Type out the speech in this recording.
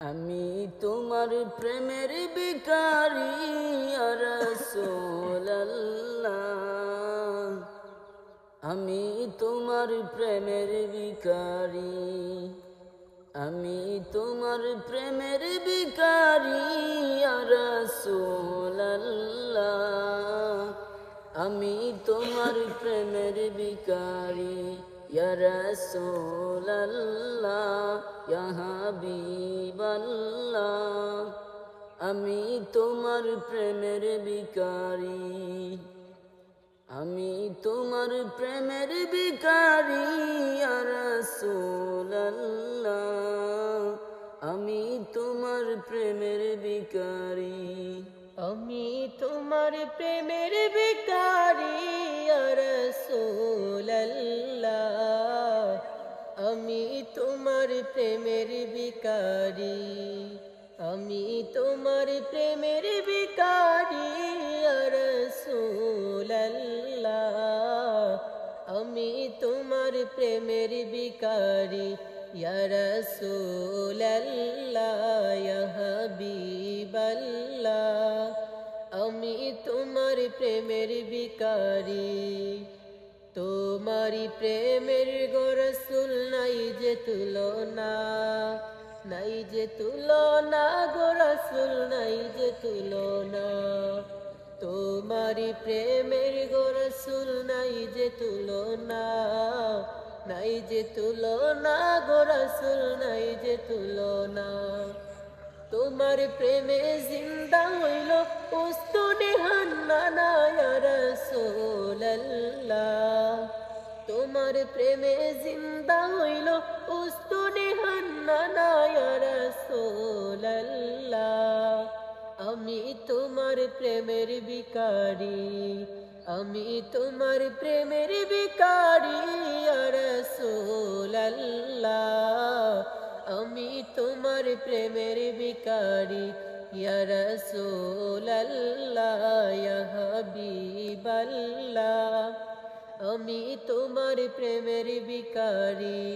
আমি তোমার প্রেমের ভিখারি ইয়া রাসূলুল্লাহ, আমি তোমার প্রেমের ভিখারি, আমি তোমার প্রেমের ভিখারি ইয়া রাসূলুল্লাহ, আমি তোমার প্রেমের ভিখারি ইয়া রাসূলুল্লাহ, ইয়া হাবিবাল্লাহ, আমি তোমার প্রেমের ভিখারি, আমি তোমার প্রেমের ভিখারি ইয়া রাসূলুল্লাহ, আমি তোমার প্রেমের ভিখারি, আমি তোমার প্রেমের ভিখারি ইয়া রাসূলুল্লাহ, আমি তোমার প্রেমের ভিখারি, আমি তোমার প্রেমের ভিখারি ইয়া রাসূলুল্লাহ, আমি তোমার প্রেমের ভিখারি ইয়া রাসূলুল্লাহ, ইয়া হাবিবাল্লাহ, আমি তোমার প্রেমের ভিখারি। তোমারি প্রেমের গো রাসূল নাই যে তুলনা, নাই যে তুলনা গো রাসূল নাই যে তুলনা, তোমারি প্রেমের গো রাসূল নাই যে তুলনা, নাই যে তুলনা গো রাসূল নাই যে তুলনা। তোমার প্রেমে জিন্দা হইল উস্তুনে হান্নানা ইয়া রাসূলুল্লাহ, তোমার প্রেমে জিন্দা হইল উস্তুনে হান্নানা ইয়া রাসূলুল্লাহ, আমি তোমার প্রেমের ভিখারি, আমি তোমার প্রেমের ভিখারি ইয়া রাসূলুল্লাহ, আমি তোমার প্রেমের ভিখারি ইয়া রাসূলুল্লাহ, ইয়া হাবিবাল্লাহ, আমি তোমার প্রেমের ভিখারি।